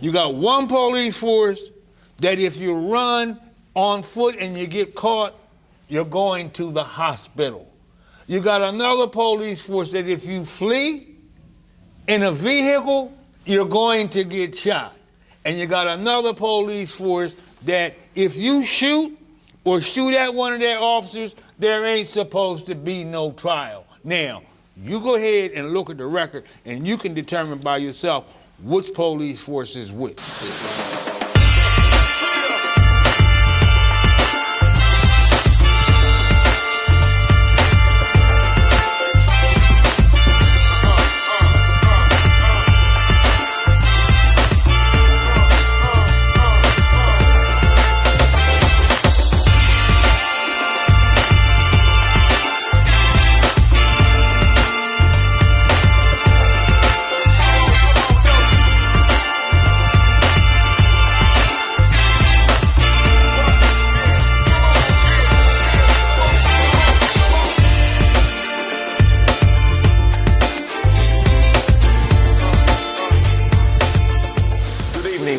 You got one police force that if you run on foot and you get caught, you're going to the hospital. You got another police force that if you flee in a vehicle, you're going to get shot. And you got another police force that if you shoot or shoot at one of their officers, there ain't supposed to be no trial. Now, you go ahead and look at the record and you can determine by yourself which police force is which.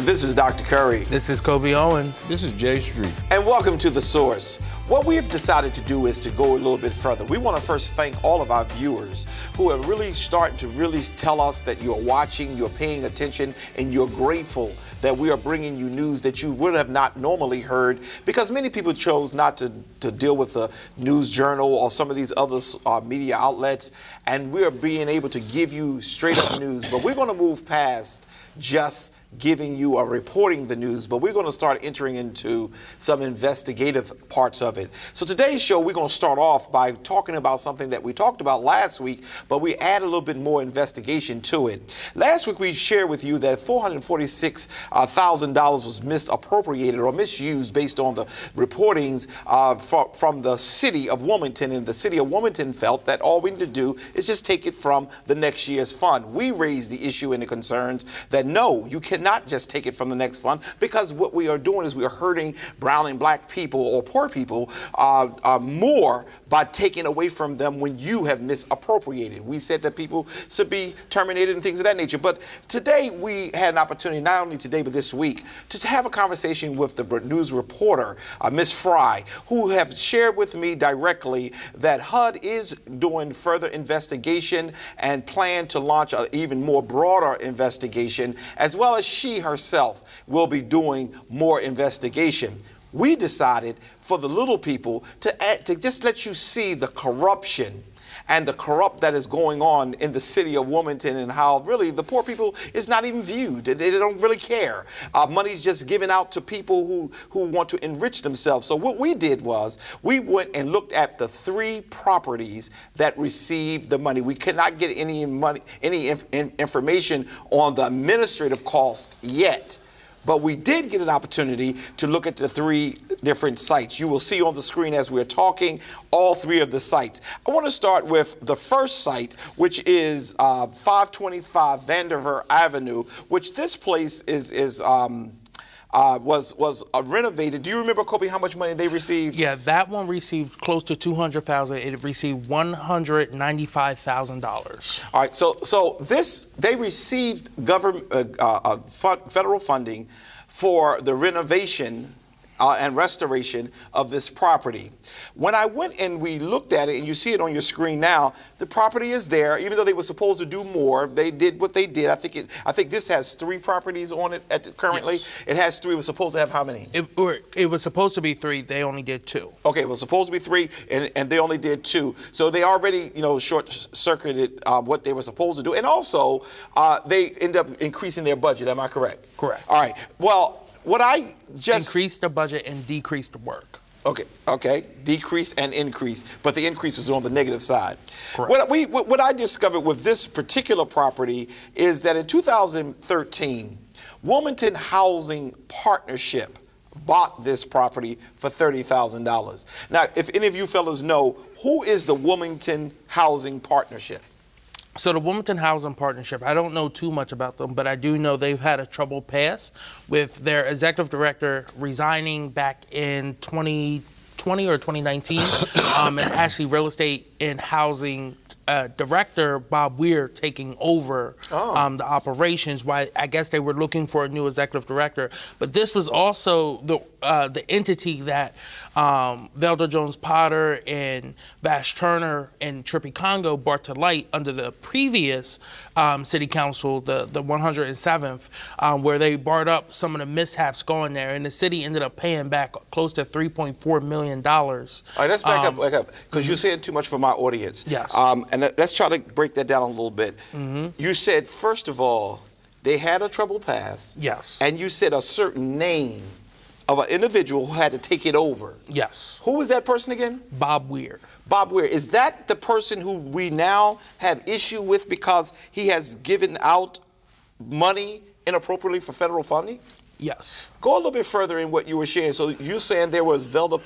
This is Dr. Curry. This is Kobe Owens. This is Jay Street. And welcome to The Source. What we have decided to do is to go a little bit further. We want to first thank all of our viewers who are really starting to really tell us that you're watching, you're paying attention, and you're grateful that we are bringing you news that you would have not normally heard, because many people chose not to deal with the News Journal or some of these other media outlets, and we are being able to give you straight up news. But we're going to move past just giving you or reporting the news, but we're going to start entering into some investigative parts of it. So today's show, we're going to start off by talking about something that we talked about last week, but we add a little bit more investigation to it. Last week, we shared with you that $446,000 was misappropriated or misused based on the reportings from the city of Wilmington, and the city of Wilmington felt that all we need to do is just take it from the next year's fund. We raised the issue and the concerns that no, you cannot just take it from the next fund, because what we are doing is we are hurting brown and black people or poor people more by taking away from them when you have misappropriated. We said that people should be terminated and things of that nature. But today we had an opportunity, not only today but this week, to have a conversation with the news reporter, Ms. Fry, who have shared with me directly that HUD is doing further investigation and plan to launch an even more broader investigation, as well as she herself will be doing more investigation. We decided for the little people to just let you see the corruption and the corrupt that is going on in the city of Wilmington, and how really the poor people is not even viewed. They don't really care. Money's just given out to people who want to enrich themselves. So what we did was we went and looked at the 3 properties that received the money. We could not get any information on the administrative cost yet, but we did get an opportunity to look at the 3 different sites. You will see on the screen as we're talking all 3 of the sites. I want to start with the first site, which is 525 Vanderveer Avenue, which this place was renovated. Do you remember, Kobe, how much money they received? Yeah, that one received close to $200,000. It received $195,000. All right, so they received government federal funding for the renovation and restoration of this property. When I went and we looked at it, and you see it on your screen now, the property is there. Even though they were supposed to do more, they did what they did. I think this has 3 properties on it currently. Yes. It has 3. It was supposed to have how many? It was supposed to be 3. They only did 2. Okay, it was supposed to be 3, and they only did 2. So they already, short-circuited what they were supposed to do, and also they end up increasing their budget. Am I correct? Correct. All right. Well, what I just increased the budget and decreased the work. Okay, decrease and increase, but the increase is on the negative side. Correct. What I discovered with this particular property is that in 2013, Wilmington Housing Partnership bought this property for $30,000. Now, if any of you fellas know, who is the Wilmington Housing Partnership? So the Wilmington Housing Partnership, I don't know too much about them, but I do know they've had a troubled past with their executive director resigning back in 2020 or 2019, and actually real estate and housing director, Bob Weir, taking over the operations. Why I guess they were looking for a new executive director. But this was also the entity that Velda Jones Potter and Vash Turner and Trippie Congo brought to light under the previous city council, the 107th, where they brought up some of the mishaps going there, and the city ended up paying back close to $3.4 million. All right, let's back up, because you're saying too much for my audience. Yes. And let's try to break that down a little bit. You said, first of all, they had a troubled past. Yes. And you said a certain name of an individual who had to take it over. Yes. Who was that person again? Bob Weir. Bob Weir. Is that the person who we now have issue with because he has given out money inappropriately for federal funding? Yes. Go a little bit further in what you were sharing. So you're saying there was Velda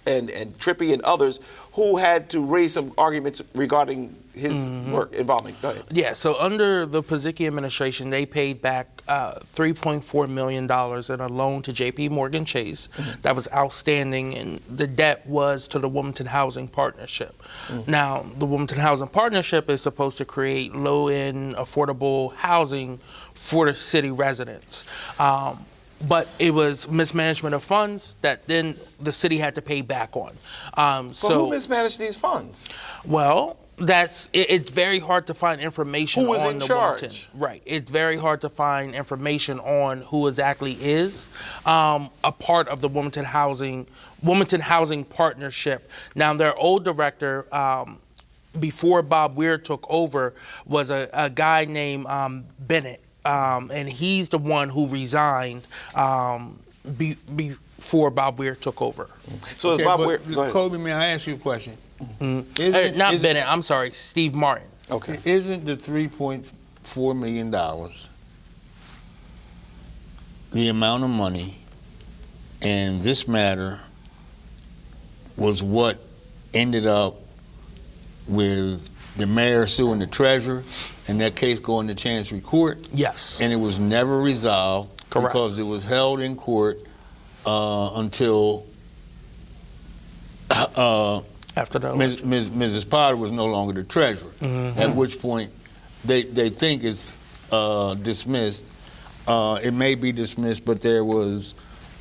and Trippie and others who had to raise some arguments regarding his work involvement. Go ahead. Yeah, so under the Pizicki administration, they paid back $3.4 million in a loan to J.P. Morgan Chase that was outstanding, and the debt was to the Wilmington Housing Partnership. Now, the Wilmington Housing Partnership is supposed to create low-end, affordable housing for the city residents. But it was mismanagement of funds that then the city had to pay back on. But who mismanaged these funds? Well, it's very hard to find information who was on in the charge? Wilmington. Right. It's very hard to find information on who exactly is a part of the Wilmington Housing Partnership. Now, their old director, before Bob Weir took over, was a guy named Bennett. And he's the one who resigned before Bob Weir took over. So Bob Weir, Kobe, may I ask you a question? Bennett, I'm sorry, Steve Martin. Okay. Isn't the $3.4 million the amount of money, and this matter was what ended up with the mayor suing the treasurer and that case going to Chancery Court? Yes. And it was never resolved. Correct. Because it was held in court until After the election. Mrs. Potter was no longer the treasurer, at which point they think it's dismissed. It may be dismissed, but there was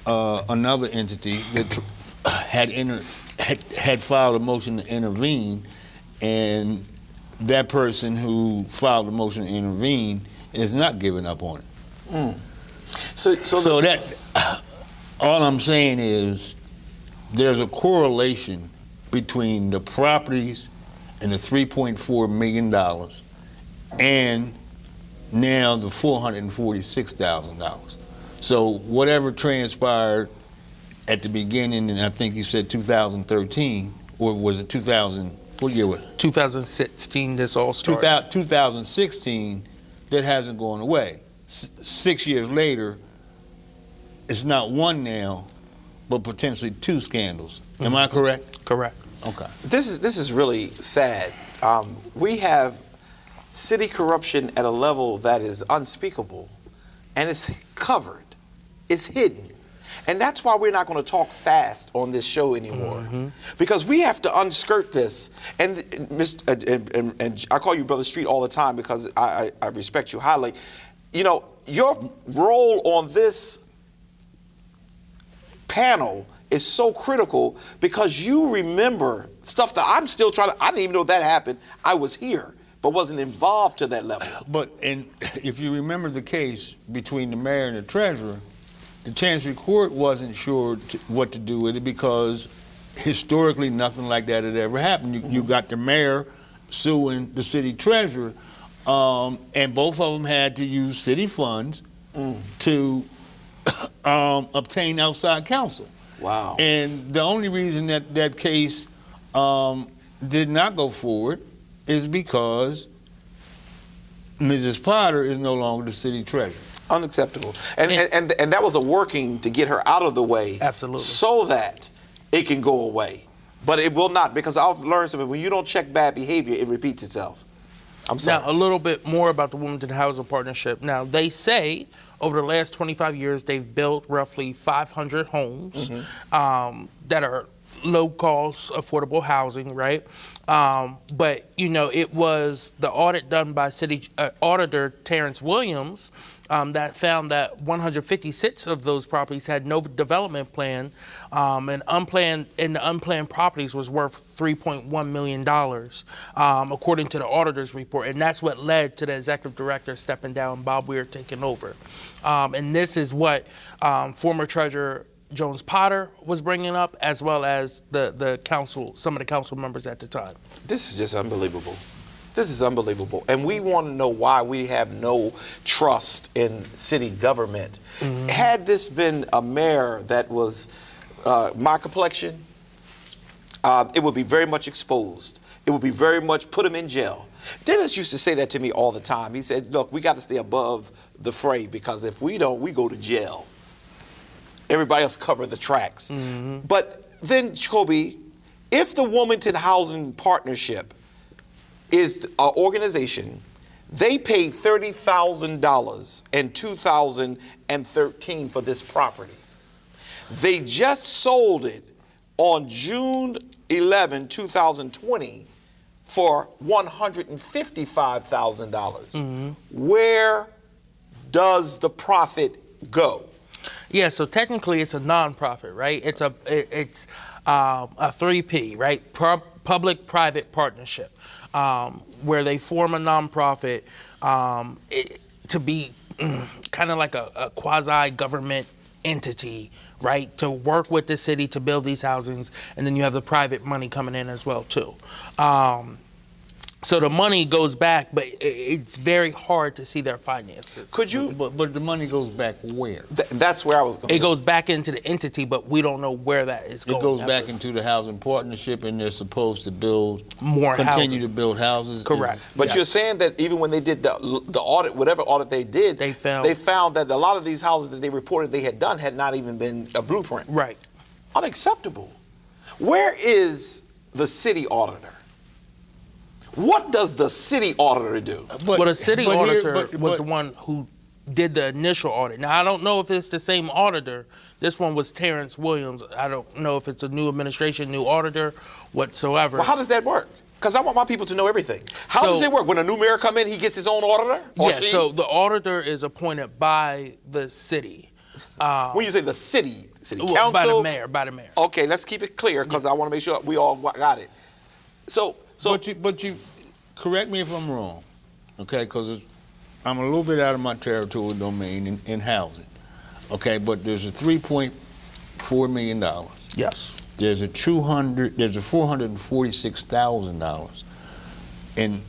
another entity that had filed a motion to intervene, and that person who filed the motion to intervene is not giving up on it. So that all I'm saying is there's a correlation between the properties and the $3.4 million and now the $446,000. So whatever transpired at the beginning, and I think you said 2013, or was it 2000? What year was it? 2016, this all started. 2016, that hasn't gone away. 6 years later, it's not one now, but potentially two scandals. Am I correct? Correct. Okay. This is really sad. We have city corruption at a level that is unspeakable, and it's covered, it's hidden. And that's why we're not going to talk fast on this show anymore, because we have to unskirt this. And I call you Brother Street all the time because I respect you highly. You know, your role on this panel is so critical because you remember stuff that I'm still trying to, I didn't even know that happened. I was here, but wasn't involved to that level. But if you remember the case between the mayor and the treasurer, the Chancery Court wasn't sure what to do with it because historically nothing like that had ever happened. You got the mayor suing the city treasurer, and both of them had to use city funds to obtain outside counsel. Wow. And the only reason that case did not go forward is because Mrs. Potter is no longer the city treasurer. Unacceptable. And that was a working to get her out of the way. Absolutely. So that it can go away. But it will not, because I've learned something. When you don't check bad behavior, it repeats itself. I'm sorry. Now, a little bit more about the Wilmington Housing Partnership. Now, they say over the last 25 years, they've built roughly 500 homes that are low-cost, affordable housing, right? But, it was the audit done by City Auditor Terrence Williams that found that 156 of those properties had no development plan, and the unplanned properties was worth $3.1 million, according to the auditor's report. And that's what led to the executive director stepping down, Bob Weir taking over. And this is what former Treasurer Jones Potter was bringing up, as well as the council, some of the council members at the time. This is just unbelievable. This is unbelievable. And we want to know why we have no trust in city government. Mm-hmm. Had this been a mayor that was my complexion, it would be very much exposed. It would be very much put him in jail. Dennis used to say that to me all the time. He said, look, we got to stay above the fray, because if we don't, we go to jail. Everybody else cover the tracks. Mm-hmm. But then, Jacoby, if the Wilmington Housing Partnership is an organization, they paid $30,000 in 2013 for this property. They just sold it on June 11, 2020 for $155,000. Mm-hmm. Where does the profit go? Yeah, so technically it's a nonprofit, right? It's a 3P, right? Public-private partnership, where they form a nonprofit to be kind of like a quasi-government entity, right? To work with the city to build these housings, and then you have the private money coming in as well too. So the money goes back, but it's very hard to see their finances. Could you? But the money goes back where? That's where I was going. It goes back into the entity, but we don't know where that is going. It goes back into the housing partnership, and they're supposed to build more, continue to build houses. Correct. But you're saying that even when they did the audit, whatever audit they did, they found that a lot of these houses that they reported they had done had not even been a blueprint. Right. Unacceptable. Where is the city auditor? What does the city auditor do? Well, the city auditor was the one who did the initial audit. Now, I don't know if it's the same auditor. This one was Terrence Williams. I don't know if it's a new administration, new auditor, whatsoever. Well, how does that work? Because I want my people to know everything. How does it work? When a new mayor come in, he gets his own auditor? So the auditor is appointed by the city. When you say the city council? By the mayor. Okay, let's keep it clear, because I want to make sure we all got it. But you correct me if I'm wrong, okay? Because I'm a little bit out of my territorial domain in housing, okay? But there's a $3.4 million. Yes. There's a $446,000, and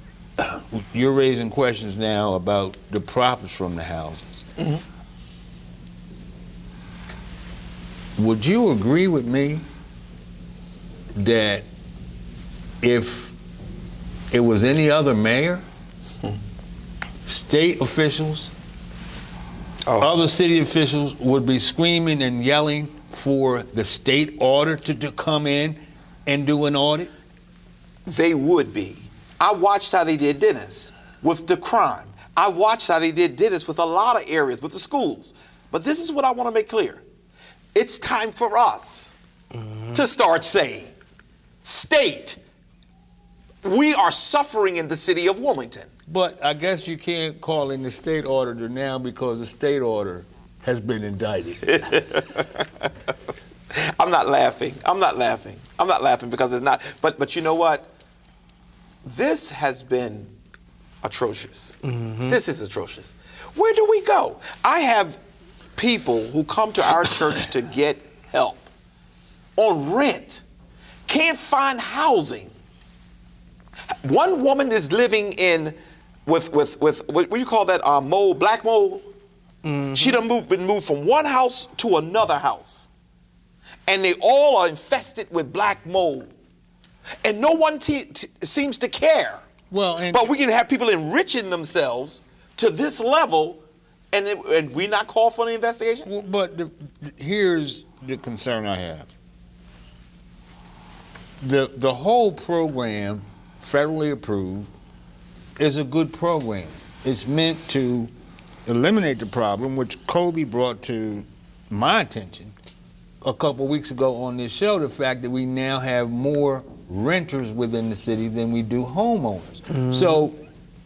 you're raising questions now about the profits from the houses. Mm-hmm. Would you agree with me that if it was any other mayor, state officials, other city officials would be screaming and yelling for the state auditor to come in and do an audit? They would be. I watched how they did Dennis with the crime. I watched how they did Dennis with a lot of areas, with the schools. But this is what I want to make clear. It's time for us to start saying, state, we are suffering in the city of Wilmington. But I guess you can't call in the state auditor now, because the state auditor has been indicted. I'm not laughing because it's not. But you know what? This has been atrocious. Mm-hmm. This is atrocious. Where do we go? I have people who come to our church to get help on rent, can't find housing. One woman is living in with what do you call that, mold, black mold? Mm-hmm. She done been moved from one house to another house, and they all are infested with black mold, and no one seems to care. But we can have people enriching themselves to this level, and we not call for an investigation. But here's the concern I have. The whole program, federally approved, is a good program. It's meant to eliminate the problem, which Kobe brought to my attention, a couple weeks ago on this show the fact that we now have more renters within the city than we do homeowners. Mm-hmm. So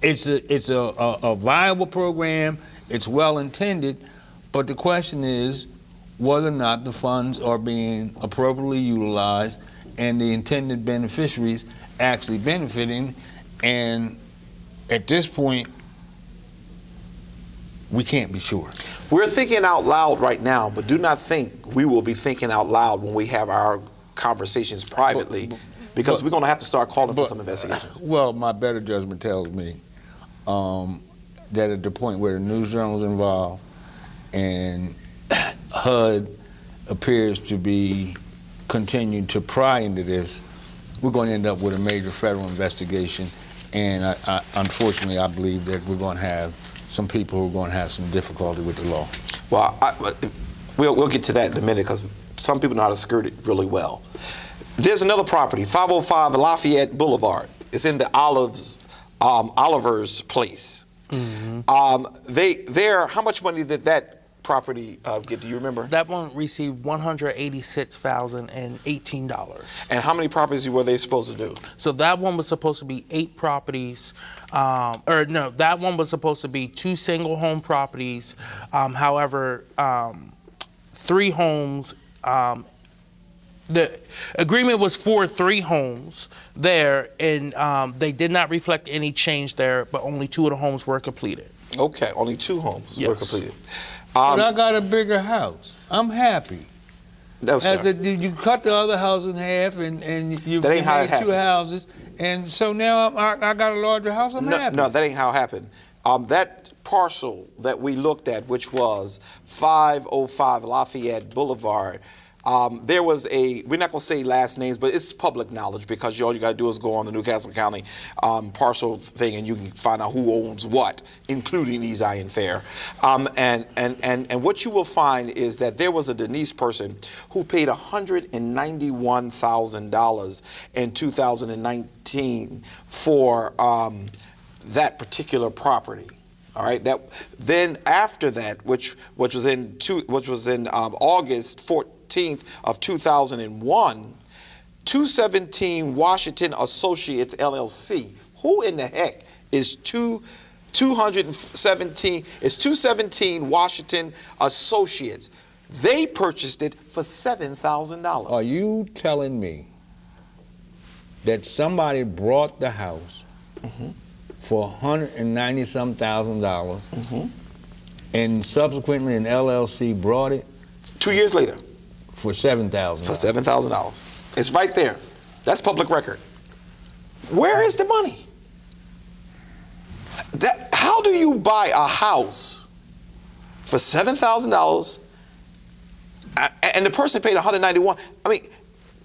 it's a viable program. It's well intended, but the question is whether or not the funds are being appropriately utilized and the intended beneficiaries actually benefiting. And at this point, we can't be sure. We're thinking out loud right now, but do not think we will be thinking out loud when we have our conversations privately, because we're going to have to start calling for some investigations. Well, my better judgment tells me that at the point where the news journal is involved and HUD appears to be continuing to pry into this, we're going to end up with a major federal investigation. And unfortunately, I believe that we're going to have some people who are going to have some difficulty with the law. Well, we'll get to that in a minute, because some people know how to skirt it really well. There's another property, 505 Lafayette Boulevard. It's in the Oliver's place. Mm-hmm. How much money did that property get? Do you remember? That one received $186,018. And how many properties were they supposed to do? So that one was supposed to be 8 properties, that one was supposed to be 2 single home properties. However, 3 homes. The agreement was for 3 homes there, and they did not reflect any change there, but only 2 of the homes were completed. Okay, only 2 homes were completed. But I got a bigger house. I'm happy. No, sir. You cut the other house in half, and you That ain't how it made 2 happened. houses, and so now I got a larger house. I'm happy. No, that ain't how it happened. That parcel that we looked at, which was 505 Lafayette Boulevard, there was we're not going to say last names, but it's public knowledge, because all you got to do is go on the Newcastle County parcel thing and you can find out who owns what, including East Iron Fair. And what you will find is that there was a Denise person who paid $191,000 in 2019 for that particular property. All right. Then after that, which was in August 14th of 2001, 217 Washington Associates LLC. Who in the heck is 217? It's 217 Washington Associates. They purchased it for $7,000. Are you telling me that somebody brought the house for $190,000, and subsequently an LLC brought it 2 years later for $7,000? For $7,000. It's right there. That's public record. Where is the money? How do you buy a house for $7,000 and the person paid $191,000? I mean,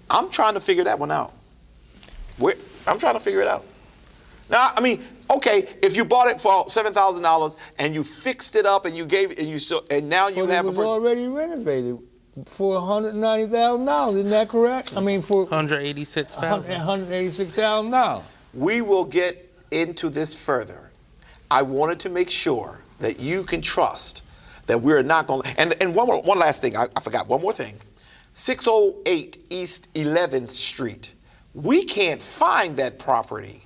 I'm trying to figure that one out. I'm trying to figure it out. Now, I mean, okay, if you bought it for $7,000 and you fixed it up and you gave it, and now you have it was already renovated for $190,000. Isn't that correct? I mean, for $186,000. $186,000. We will get into this further. I wanted to make sure that you can trust that we're not going to. And one last thing, I forgot one more thing. 608 East 11th Street. We can't find that property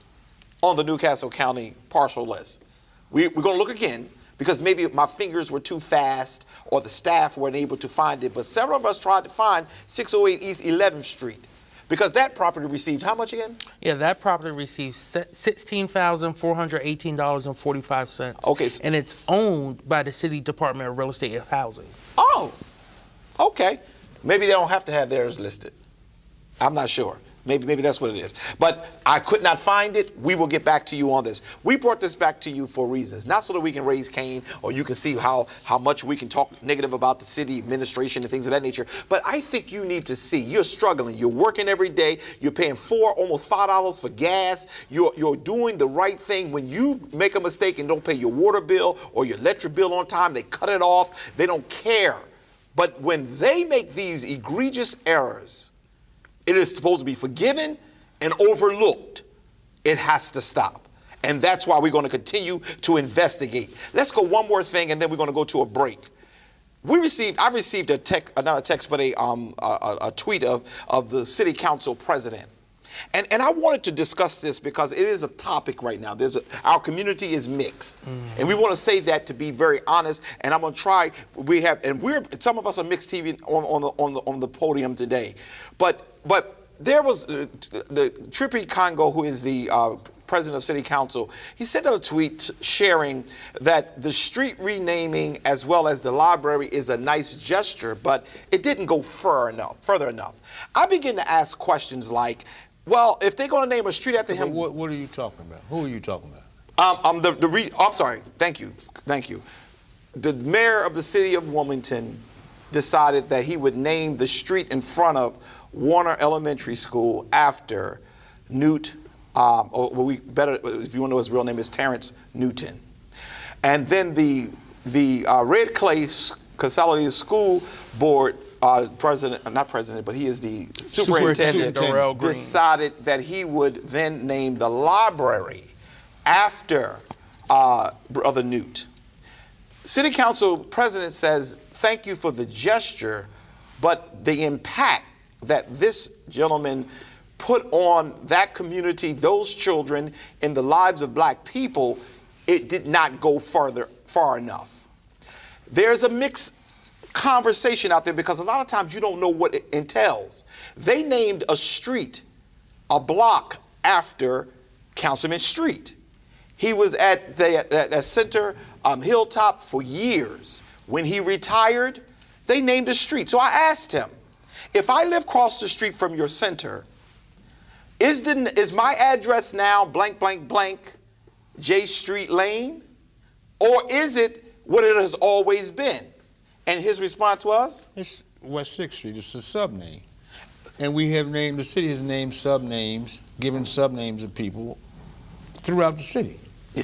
on the Newcastle County parcel list. We're going to look again, because maybe my fingers were too fast or the staff weren't able to find it. But several of us tried to find 608 East 11th Street, because that property received how much again? Yeah, that property received $16,418.45. Okay. And it's owned by the City Department of Real Estate and Housing. Oh, okay. Maybe they don't have to have theirs listed. I'm not sure. Maybe that's what it is. But I could not find it. We will get back to you on this. We brought this back to you for reasons, not so that we can raise Cain or you can see how much we can talk negative about the city administration and things of that nature. But I think you need to see you're struggling. You're working every day. You're paying almost $5 for gas. You're doing the right thing. When you make a mistake and don't pay your water bill or your electric bill on time, they cut it off. They don't care. But when they make these egregious errors, it is supposed to be forgiven and overlooked. It has to stop. And that's why we're going to continue to investigate. Let's go one more thing, and then we're going to go to a break. I received a text, not a text, but a tweet of the city council president. And I wanted to discuss this because it is a topic right now. Our community is mixed, and we want to say that to be very honest. And I'm going to try. Some of us are mixed TV on the podium today, but there was the Trippy Congo, who is the president of city council. He sent out a tweet sharing that the street renaming as well as the library is a nice gesture, but it didn't go further enough. I begin to ask questions like, well, if they're going to name a street after him, what are you talking about? Who are you talking about? I'm sorry. Thank you. The mayor of the city of Wilmington decided that he would name the street in front of Warner Elementary School after Newt. If you want to know his real name, is Terrence Newton. And then the Red Clay Consolidated School Board not president, but he is the superintendent, decided that he would then name the library after Brother Newt. City Council President says, thank you for the gesture, but the impact that this gentleman put on that community, those children, in the lives of black people, it did not go far enough. There's a mixed conversation out there because a lot of times you don't know what it entails. They named a street, a block, after Councilman Street. He was at the Center Hilltop for years. When he retired, they named a street. So I asked him, if I live across the street from your center, is my address now blank, blank, blank, J Street Lane? Or is it what it has always been? And his response was? It's West 6th Street. It's a subname. And the city has named subnames, given subnames of people throughout the city. Yeah.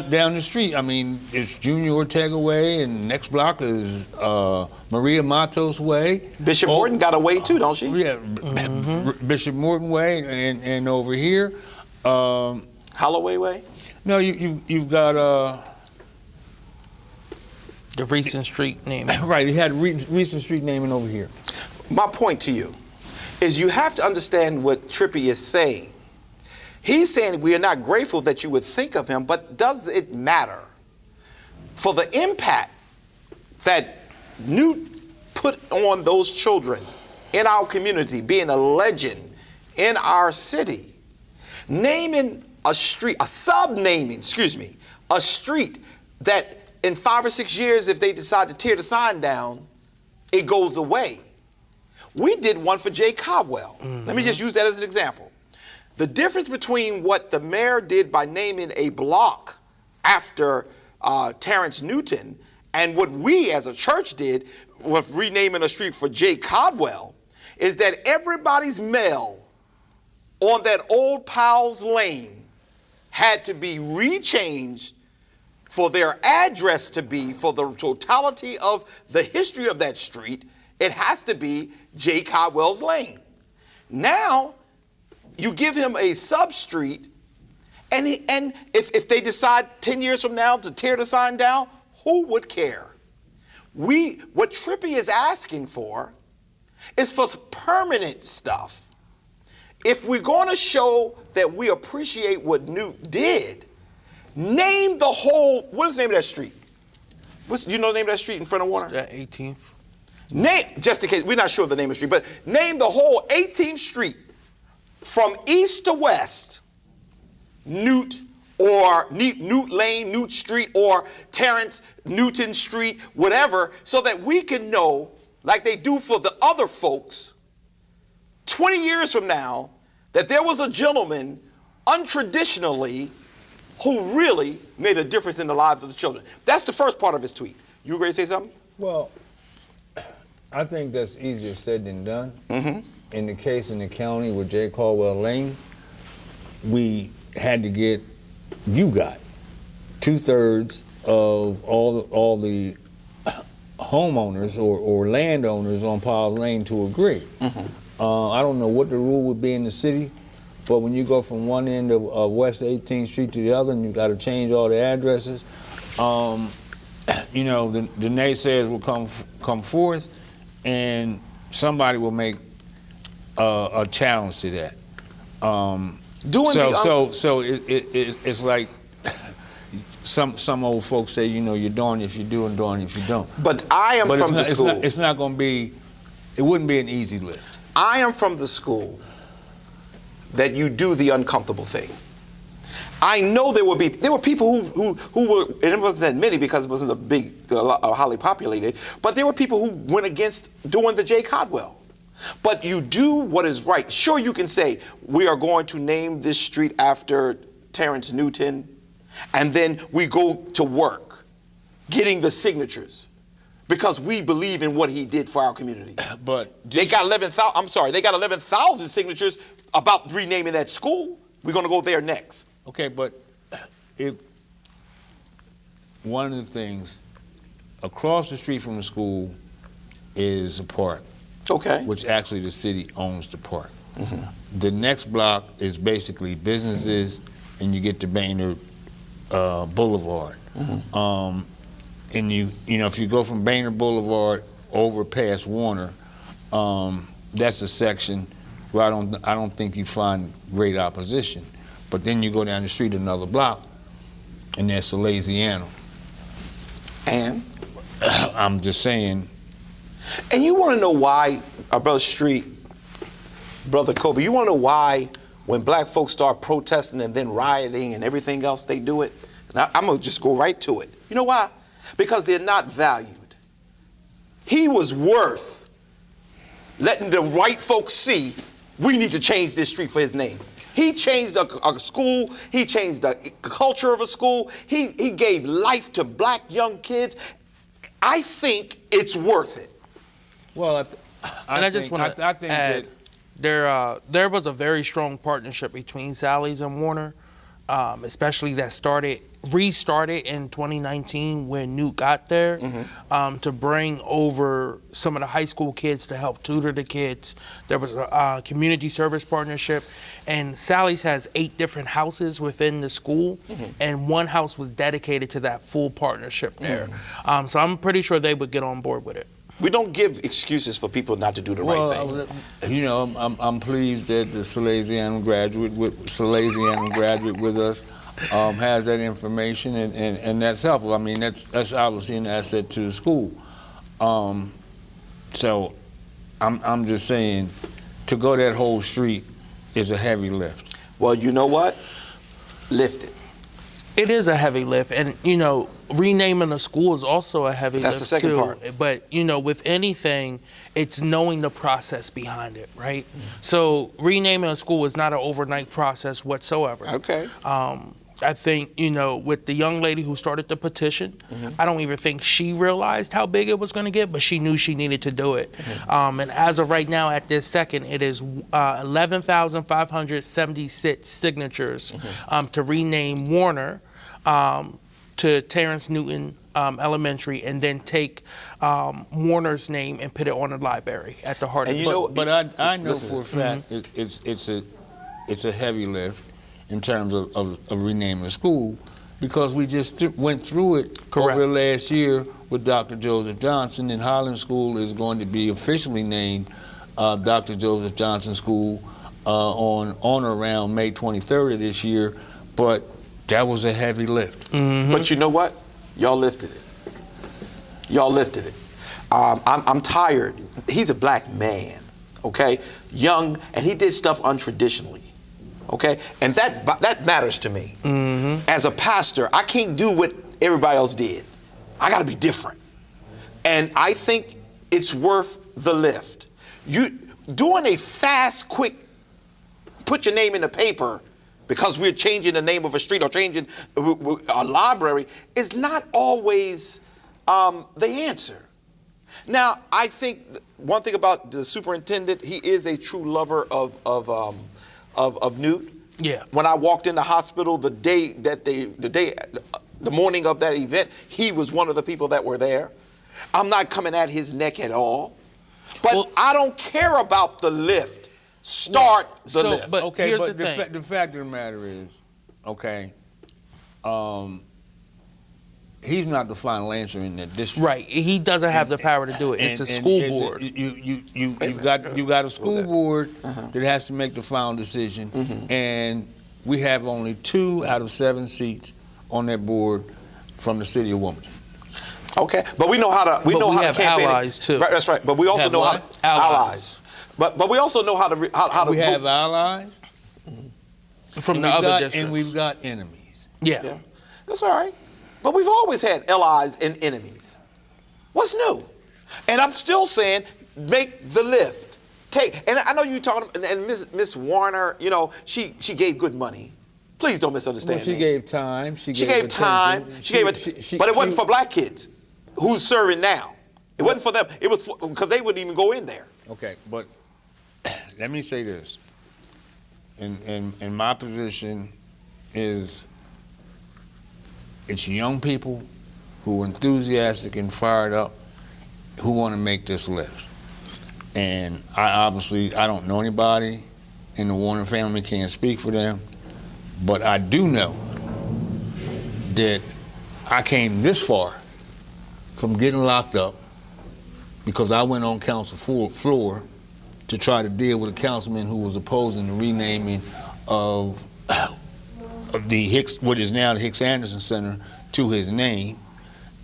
Down the street, I mean, it's Junior Ortega Way, and next block is Maria Matos Way. Bishop Morton got a way too, don't she? Yeah, Bishop Morton Way, and over here. Holloway Way? No, you've got... the Recent Street naming. Right, he had Recent Street naming over here. My point to you is you have to understand what Trippy is saying. He's saying we are not grateful that you would think of him, but does it matter? For the impact that Newt put on those children in our community, being a legend in our city, naming a street, a street that in 5 or 6 years, if they decide to tear the sign down, it goes away. We did one for Jay Caldwell. Let me just use that as an example. The difference between what the mayor did by naming a block after Terrence Newton and what we as a church did with renaming a street for Jay Caldwell is that everybody's mail on that old Powell's Lane had to be rechanged for their address to be, for the totality of the history of that street, it has to be J. Caldwell's Lane. Now, you give him a sub-street, and if they decide 10 years from now to tear the sign down, who would care? What Trippy is asking for is for permanent stuff. If we're going to show that we appreciate what Newt did, name the whole, what is the name of that street? Do you know the name of that street in front of Warner? 18th. Just in case, we're not sure of the name of the street, but name the whole 18th Street from east to west, Newt or Newt Lane, Newt Street, or Terrence Newton Street, whatever, so that we can know, like they do for the other folks, 20 years from now, that there was a gentleman untraditionally who really made a difference in the lives of the children. That's the first part of his tweet. You ready to say something? Well, I think that's easier said than done. In the case in the county with J. Caldwell Lane, we had to get, you got 2/3 of all the homeowners or landowners on Powell's Lane to agree. I don't know what the rule would be in the city, but when you go from one end of West 18th Street to the other and you got to change all the addresses, you know, the naysayers will come forth, and somebody will make a challenge to that. It's like some old folks say, you know, you're darned if you do and darned if you don't. But I am from the school. It's not going to be. It wouldn't be an easy lift. I am from the school that you do the uncomfortable thing. I know there were people who were, and it wasn't that many because it wasn't a big, highly populated, but there were people who went against doing the J. Codwell. But you do what is right. Sure, you can say, we are going to name this street after Terrence Newton, and then we go to work getting the signatures because we believe in what he did for our community. But they got 11,000, they got 11,000 signatures about renaming that school. We're going to go there next. Okay, but one of the things, across the street from the school is a park. Okay. Which actually the city owns the park. Mm-hmm. The next block is basically businesses, and you get to Baynard Boulevard. Mm-hmm. And you know, if you go from Baynard Boulevard over past Warner, that's a section where I don't think you find great opposition. But then you go down the street another block, and that's Salesiano. And I'm just saying. And you want to know why, Brother Street, Brother Kobe, you want to know why when black folks start protesting and then rioting and everything else, they do it? Now, I'm going to just go right to it. You know why? Because they're not valued. He was worth letting the white folks see we need to change this street for his name. He changed a school. He changed the culture of a school. He gave life to black young kids. I think it's worth it. Well, I just want to add, there was a very strong partnership between Sally's and Warner, especially that restarted in 2019 when Newt got there, to bring over some of the high school kids to help tutor the kids. There was a community service partnership, and Sally's has 8 different houses within the school, and one house was dedicated to that full partnership there. So I'm pretty sure they would get on board with it. We don't give excuses for people not to do the right thing. You know, I'm pleased that the Salesiano graduate with us has that information, and that's helpful. I mean, that's obviously an asset to the school. So I'm just saying, to go that whole street is a heavy lift. Well, you know what? Lift it. It is a heavy lift, and you know, renaming a school is also a heavy lift. That's the second part. But you know, with anything, it's knowing the process behind it, right? So renaming a school is not an overnight process whatsoever. Okay. I think, you know, with the young lady who started the petition, I don't even think she realized how big it was going to get, but she knew she needed to do it. And as of right now, at this second, it is 11,576 signatures to rename Warner to Terrence Newton Elementary, and then take Warner's name and put it on the library at the heart of it. But I know for a fact it's a heavy lift in terms of renaming a school, because we just went through it over the last year with Dr. Joseph Johnson, and Highland School is going to be officially named Dr. Joseph Johnson School on or around May 23rd of this year, but that was a heavy lift. But you know what? Y'all lifted it. Y'all lifted it. I'm tired. He's a black man, okay? Young, and he did stuff untraditionally. Okay, and that matters to me. As a pastor, I can't do what everybody else did. I got to be different, and I think it's worth the lift. You doing a fast, quick, put your name in the paper because we're changing the name of a street or changing a library is not always the answer. Now, I think one thing about the superintendent, he is a true lover of Newt. Yeah. When I walked in the hospital the morning of that event, he was one of the people that were there. I'm not coming at his neck at all, but I don't care about the lift. Start the lift. But okay, here's but the thing. The fact of the matter is, okay, he's not the final answer in that district. Right. He doesn't have the power to do it. It's the school board. You got a school board that has to make the final decision, and we have only 2 out of 7 seats on that board from the city of Wilmington. Okay, but we know how to we have campaign. allies too. Right, that's right. But we also Have know what? how to allies. But we also know how to We vote. have allies From and the we've other got- districts. and we've got enemies. Yeah. That's all right. But we've always had allies and enemies. What's new? And I'm still saying, make the lift. And I know you talking, and Miss Warner, you know, she gave good money. Please don't misunderstand Well, she me. gave time. She She gave gave time. attention. She gave but it wasn't for black kids who's serving now. It wasn't for them. It was because they wouldn't even go in there. Okay, but let me say this. In my position is it's young people who are enthusiastic and fired up who want to make this lift. And I don't know anybody in the Warner family, can't speak for them, but I do know that I came this far from getting locked up because I went on council floor to try to deal with a councilman who was opposing the renaming of the Hicks, what is now the Hicks Anderson Center, to his name.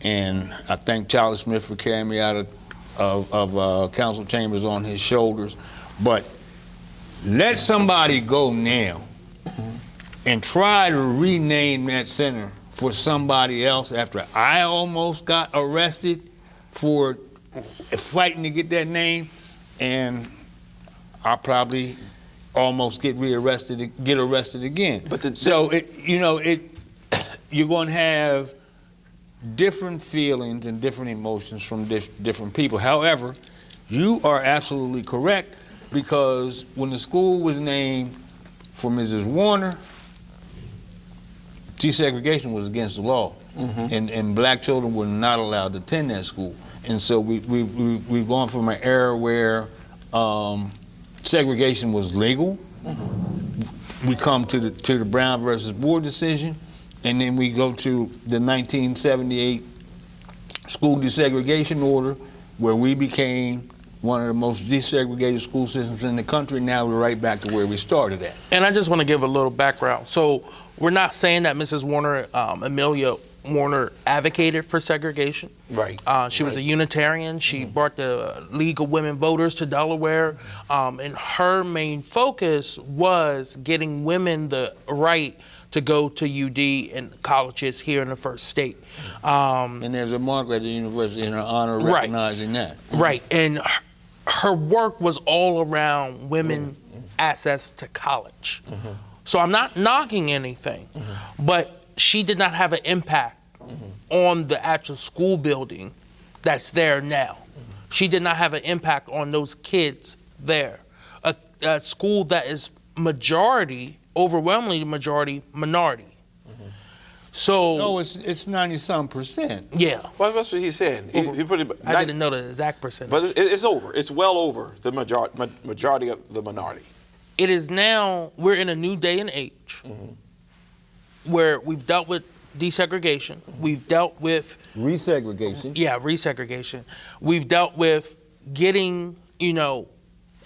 And I thank Charlie Smith for carrying me out of council chambers on his shoulders. But let somebody go now and try to rename that center for somebody else after I almost got arrested for fighting to get that name, and I probably almost get arrested again. But you're going to have different feelings and different emotions from different people. However, you are absolutely correct, because when the school was named for Mrs. Warner, desegregation was against the law, and black children were not allowed to attend that school. And so we've gone from an era where segregation was legal. We come to the Brown versus Board decision, and then we go to the 1978 school desegregation order, where we became one of the most desegregated school systems in the country. Now we're right back to where we started at. And I just want to give a little background. So we're not saying that Mrs. Warner, Amelia Warner, advocated for segregation. Right. She was a Unitarian. She brought the League of Women Voters to Delaware. And her main focus was getting women the right to go to UD and colleges here in the first state. And there's a mark at the university in her honor recognizing that. Right. And her work was all around women access to college. So I'm not knocking anything, but she did not have an impact on the actual school building that's there now. She did not have an impact on those kids there. A school that is overwhelmingly majority minority. So No, it's 90-some%. yeah, Well, that's what he's saying. He put it. I didn't know the exact percentage. But it's over. It's well over the majority of the minority. It is now, we're in a new day and age where we've dealt with desegregation. We've dealt with Resegregation. resegregation. We've dealt with getting,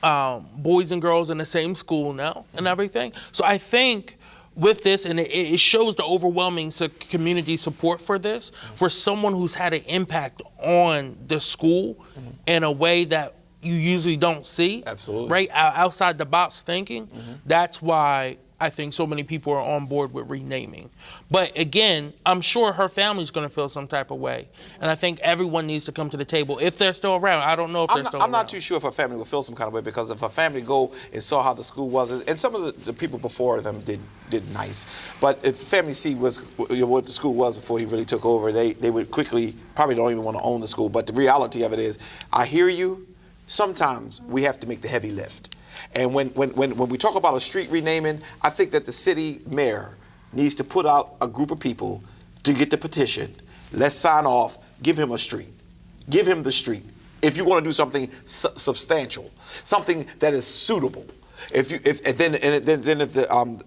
boys and girls in the same school now and everything. So I think with this, and it shows the overwhelming community support for this, for someone who's had an impact on the school in a way that you usually don't see. Absolutely. Right? Outside the box thinking. That's why I think so many people are on board with renaming. But again, I'm sure her family's going to feel some type of way. And I think everyone needs to come to the table if they're still around. I don't know if they're still around. I'm not too sure if her family will feel some kind of way, because if her family go and saw how the school was, and some of the people before them did nice, but if the family see what the school was before he really took over, they would quickly probably don't even want to own the school. But the reality of it is, I hear you. Sometimes we have to make the heavy lift. And when we talk about a street renaming, I think that the city mayor needs to put out a group of people to get the petition. Let's sign off. Give him a street. Give him the street. If you want to do something substantial, something that is suitable. If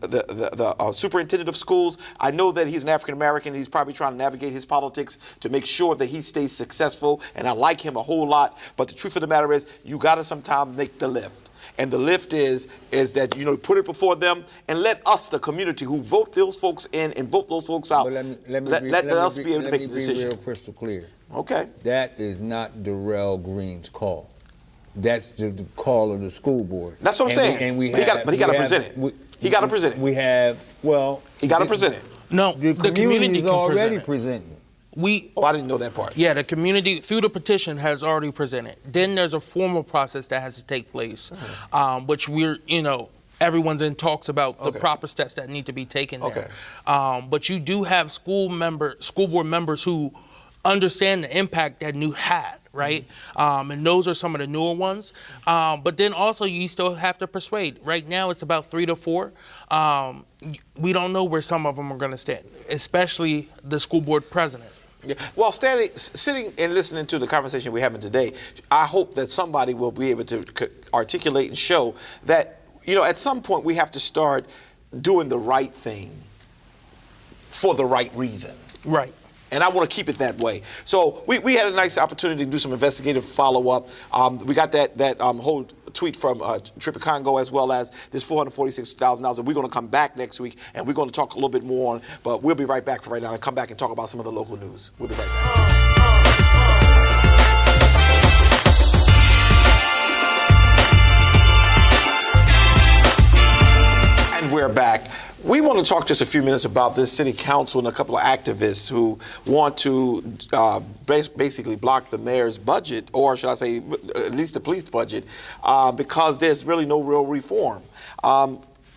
the superintendent of schools, I know that he's an African American. He's probably trying to navigate his politics to make sure that he stays successful, and I like him a whole lot. But the truth of the matter is, you got to sometimes make the lift. And the lift is that, put it before them and let us, the community who vote those folks in and vote those folks out, let us be able to make the decision. Let me be real crystal clear. Okay. That is not Darrell Green's call. That's the call of the school board. That's what I'm saying. But he got to present it. He got to present it. We have, well... He got to present it. No, the community is already presenting. I didn't know that part. Yeah, the community, through the petition, has already presented. Then there's a formal process that has to take place, which everyone's in talks about the proper steps that need to be taken there. But you do have school board members who understand the impact that Newt had, right? And those are some of the newer ones. But then also you still have to persuade. Right now it's about 3 to 4. We don't know where some of them are going to stand, especially the school board president. Yeah. Well, sitting and listening to the conversation we're having today, I hope that somebody will be able to articulate and show that, at some point we have to start doing the right thing for the right reason. Right. And I want to keep it that way. So we had a nice opportunity to do some investigative follow-up. We got that whole tweet from Trippy Congo, as well as this $446,000. And we're going to come back next week, and we're going to talk a little bit more on. But we'll be right back for right now and come back and talk about some of the local news. We'll be right back. And we're back. We want to talk just a few minutes about this city council and a couple of activists who want to basically block the mayor's budget, or should I say at least the police budget, because there's really no real reform.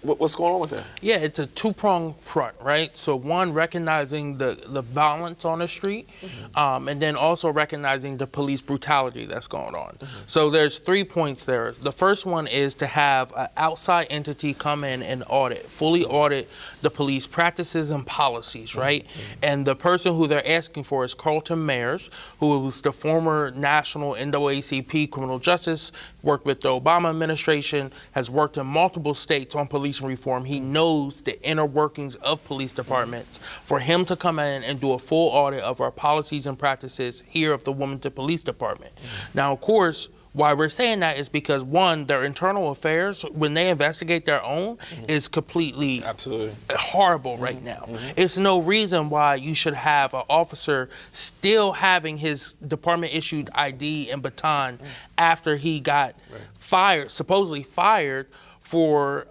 What's going on with that? Yeah, it's a two-pronged front, right? So one, recognizing the violence on the street, and then also recognizing the police brutality that's going on. So there's 3 points there. The first one is to have an outside entity come in and fully audit the police practices and policies, right? And the person who they're asking for is Carlton Mayers, who was the former national NAACP criminal justice, worked with the Obama administration, has worked in multiple states on police reform. He knows the inner workings of police departments. For him to come in and do a full audit of our policies and practices here of the Wilmington Police Department. Now, of course, why we're saying that is because, one, their internal affairs, when they investigate their own, is completely horrible right now. It's no reason why you should have an officer still having his department-issued ID and baton after he got fired, supposedly fired, for,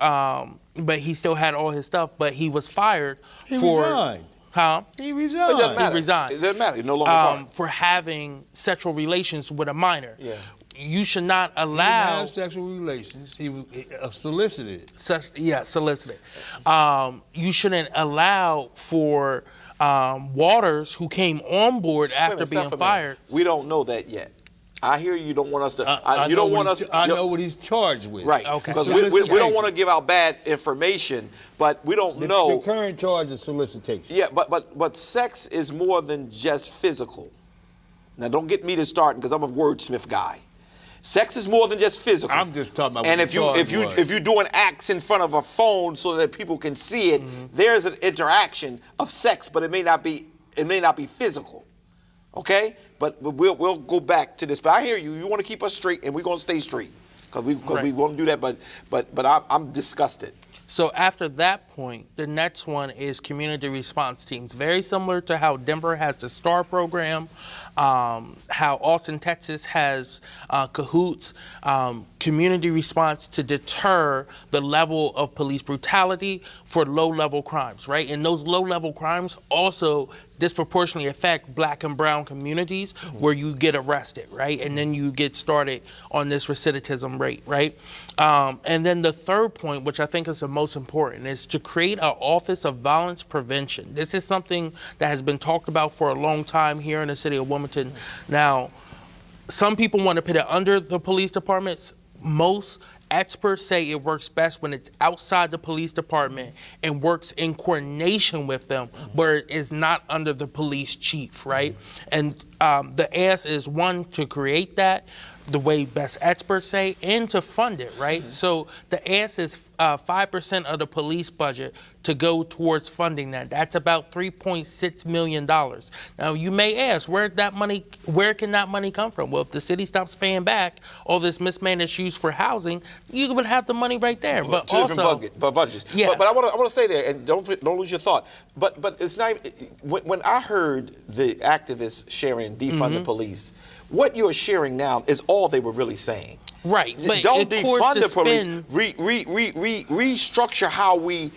but he still had all his stuff, but he was fired for... Resigned. Huh? He resigned. It doesn't matter. He resigned. It doesn't matter. He's no longer part. For having sexual relations with a minor. Yeah. You should not allow... He didn't have sexual relations. He was solicited. Solicited. You shouldn't allow for Waters, who came on board after being fired... We don't know that yet. I hear you don't want us to... I know what he's charged with. Right. Okay. Because we don't want to give out bad information, but we don't know... The current charge is solicitation. Yeah, but sex is more than just physical. Now, don't get me to starting, because I'm a wordsmith guy. Sex is more than just physical. I'm just talking about. And if you're doing acts in front of a phone so that people can see it, there's an interaction of sex, but it may not be physical. Okay, but we'll go back to this. But I hear you. You want to keep us straight, and we're gonna stay straight because we want to do that. But I'm disgusted. So after that point, the next one is community response teams. Very similar to how Denver has the STAR program, how Austin, Texas has Cahoots, community response to deter the level of police brutality for low-level crimes, right? And those low-level crimes also disproportionately affect Black and brown communities where you get arrested, right? And then you get started on this recidivism rate, right? And then the third point, which I think is the most important, is to create an Office of Violence Prevention. This is something that has been talked about for a long time here in the city of Wilmington. Now, some people want to put it under the police departments. Most experts say it works best when it's outside the police department and works in coordination with them, where it is not under the police chief, right? And the ask is, one, to create that. the way best experts say, and to fund it, right? So the ask is 5% of the police budget to go towards funding that. That's about $3.6 million. Now you may ask, where can that money come from? Well, if the city stops paying back all this mismanaged use for housing, you would have the money right there. But Two also, different budgets. yes. But I want to say there, and don't lose your thought. But it's not. When I heard the activists sharing defund the police, what you're sharing now is all they were really saying. Right, but Don't of course defund the police. spin- Restructure how we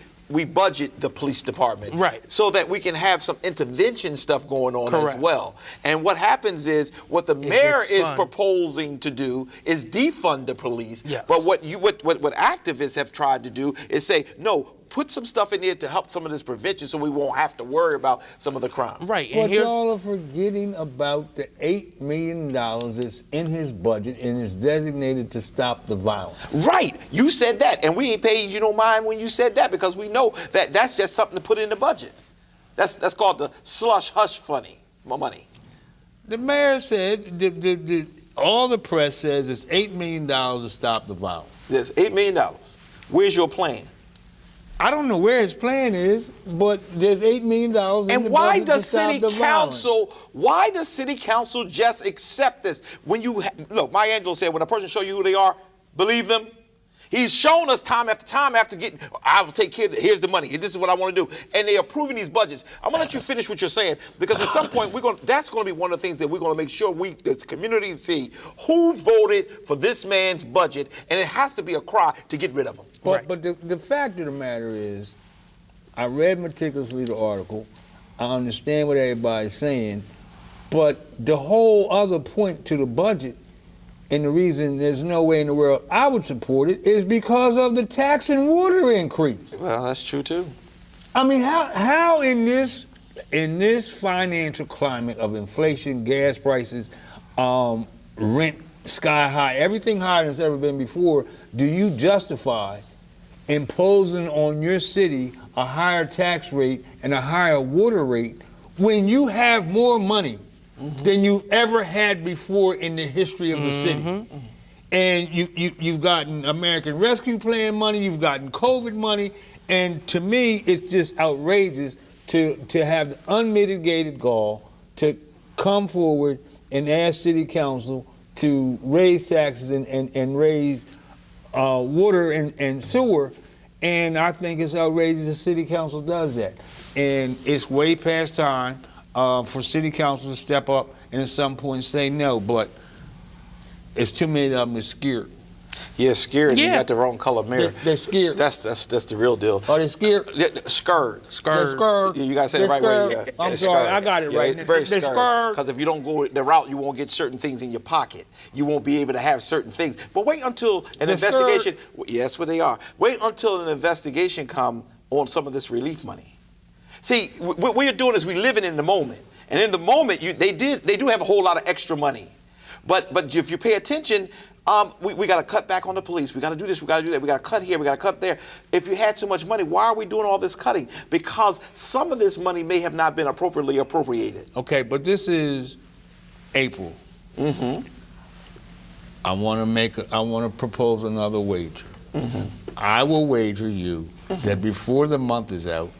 budget the police department, Right. so that we can have some intervention stuff going on as Correct. well. And what happens is what the mayor gets is spun. proposing to do is defund the police. Yes. But what activists have tried to do is say, no, put some stuff in there to help some of this prevention so we won't have to worry about some of the crime. Right, and But here's y'all are forgetting about the $8 million that's in his budget and is designated to stop the violence. Right. You said that, and we ain't paid you no mind when you said that, because we know that that's just something to put in the budget. That's called the slush hush money. The mayor said, all the press says it's $8 million to stop the violence. There's $8 million. Where's your plan? I don't know where his plan is, but there's $8 million in And the why budget does to stop city the violence. council? Why does city council just accept this? When you look, Maya Angelou said, when a person show you who they are, believe them. He's shown us time after time after getting, I will take care of it. Here's the money. This is what I want to do. And they're approving these budgets. I'm going to let you finish what you're saying, because at some point that's going to be one of the things that we're going to make sure the community see who voted for this man's budget, and it has to be a cry to get rid of him. But the fact of the matter is, I read meticulously the article. I understand what everybody's saying, but the whole other point to the budget, and the reason there's no way in the world I would support it, is because of the tax and water increase. Well, that's true too. I mean, how in this financial climate of inflation, gas prices, rent sky high, everything higher than it's ever been before, do you justify imposing on your city a higher tax rate and a higher water rate when you have more money than you ever had before in the history of the city? And you've gotten American Rescue Plan money, you've gotten COVID money, and to me, it's just outrageous to have the unmitigated gall to come forward and ask city council to raise taxes and raise water and sewer. And I think it's outrageous the city council does that. And it's way past time for city council to step up and at some point say no, but it's too many of them that's scared. Yeah, scared. Yeah. You got the wrong color mirror. They're scared. That's the real deal. Are they scared? Scared. They're scared. Yeah, you gotta say They're the right way. scared. Yeah. I'm They're sorry, scared. I got it Yeah, right. They're very They're scared. scared. Because if you don't go the route, you won't get certain things in your pocket. You won't be able to have certain things. But wait until an They're investigation. Yes, what they are. Wait until an investigation come on some of this relief money. See, what we're doing is we're living in the moment, and in the moment, they do have a whole lot of extra money. But if you pay attention, we got to cut back on the police. We got to do this. We got to do that. We got to cut here. We got to cut there. If you had so much money, why are we doing all this cutting? Because some of this money may have not been appropriately appropriated. Okay, but this is April. I want to propose another wager. I will wager you that before the month is out,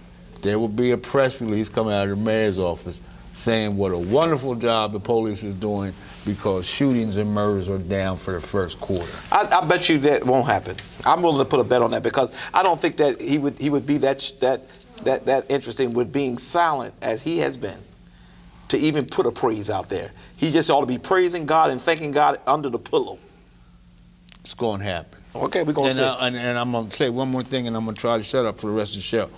there will be a press release coming out of the mayor's office saying what a wonderful job the police is doing because shootings and murders are down for the first quarter. I bet you that won't happen. I'm willing to put a bet on that, because I don't think that he would be that interested with being silent as he has been to even put a praise out there. He just ought to be praising God and thanking God under the pillow. It's going to happen. Okay, we're going to see. And I'm going to say one more thing, and I'm going to try to shut up for the rest of the show.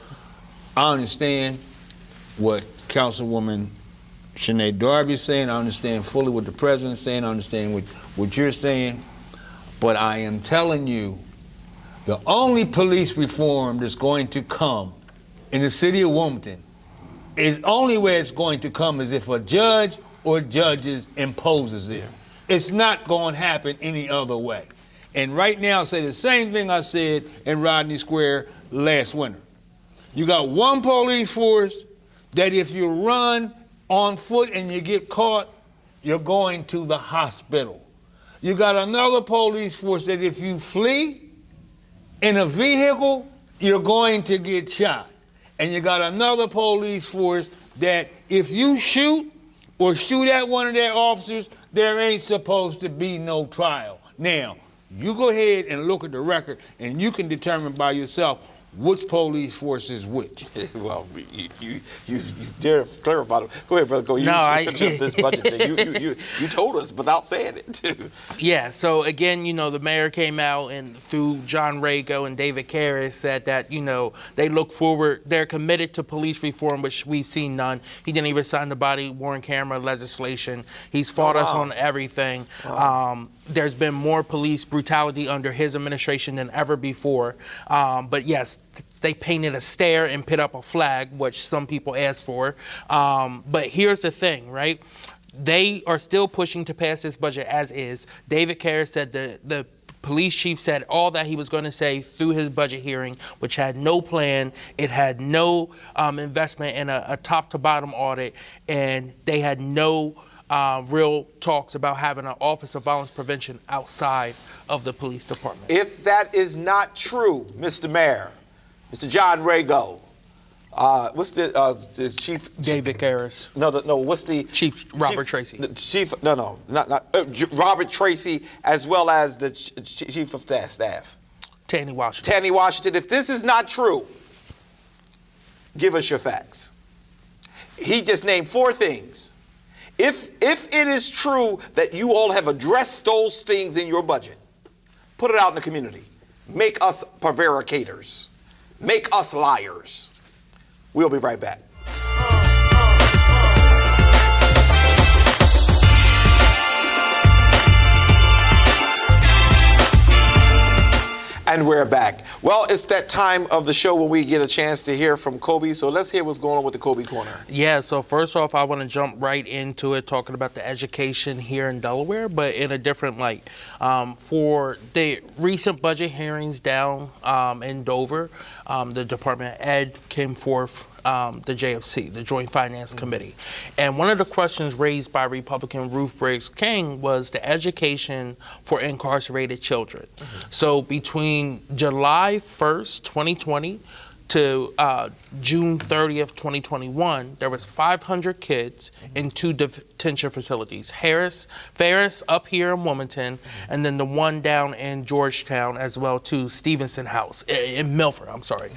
I understand what Councilwoman Sinead Darby is saying. I understand fully what the president is saying. I understand what you're saying. But I am telling you, the only police reform that's going to come in the city of Wilmington is only where it's going to come is if a judge or judges imposes it. It's not going to happen any other way. And right now, I say the same thing I said in Rodney Square last winter. You got one police force that if you run on foot and you get caught, you're going to the hospital. You got another police force that if you flee in a vehicle, you're going to get shot. And you got another police force that if you shoot or shoot at one of their officers, there ain't supposed to be no trial. Now, you go ahead and look at the record, and you can determine by yourself which police force is which. Well, you dare clarify. Go ahead, brother. Go. You finish up this budget thing. You told us without saying it. Yeah. So again, the mayor came out and through John Rago and David Karras said that they look forward. They're committed to police reform, which we've seen none. He didn't even sign the body-worn camera legislation. He's fought us on everything. Wow. There's been more police brutality under his administration than ever before. But yes, they painted a stare and put up a flag, which some people asked for. But here's the thing, right? They are still pushing to pass this budget as is. David Karras said the police chief said all that he was going to say through his budget hearing, which had no plan. It had no investment in a top-to-bottom audit, and they had no real talks about having an Office of Violence Prevention outside of the police department. If that is not true, Mr. Mayor, Mr. John Rago, what's the chief? David Karras. No. What's the chief? Robert Tracy. The chief? No, not Robert Tracy, as well as the chief of staff. Tanny Washington. Tanny Washington. If this is not true, give us your facts. He just named 4 things. If it is true that you all have addressed those things in your budget, put it out in the community. Make us prevaricators. Make us liars. We'll be right back. And we're back. Well, it's that time of the show when we get a chance to hear from Kobe. So let's hear what's going on with the Kobe Corner. Yeah, so first off, I want to jump right into it, talking about the education here in Delaware, but in a different light. For the recent budget hearings down in Dover, the Department of Ed came forth, the JFC, the Joint Finance Committee. And one of the questions raised by Republican Ruth Briggs King was the education for incarcerated children. So between July 1st, 2020 to June 30th, 2021, there was 500 kids in 2 detention facilities. Ferris up here in Wilmington, and then the one down in Georgetown as well, to Stevenson House, in Milford, I'm sorry.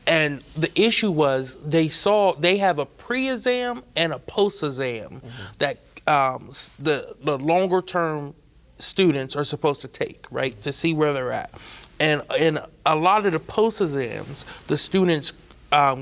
And the issue was they have a pre-exam and a post-exam that the longer term students are supposed to take, right, to see where they're at. And in a lot of the post-exams, the students'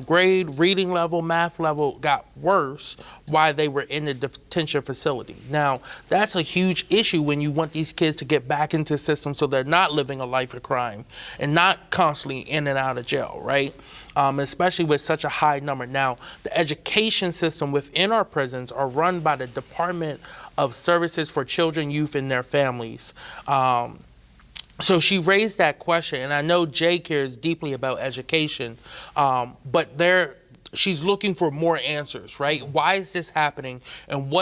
grade, reading level, math level got worse while they were in the detention facility. Now, that's a huge issue when you want these kids to get back into the system so they're not living a life of crime and not constantly in and out of jail, right? Especially with such a high number. Now, the education system within our prisons are run by the Department of Services for Children, Youth, and their Families. So she raised that question, and I know Jay cares deeply about education, but she's looking for more answers, right? Why is this happening, and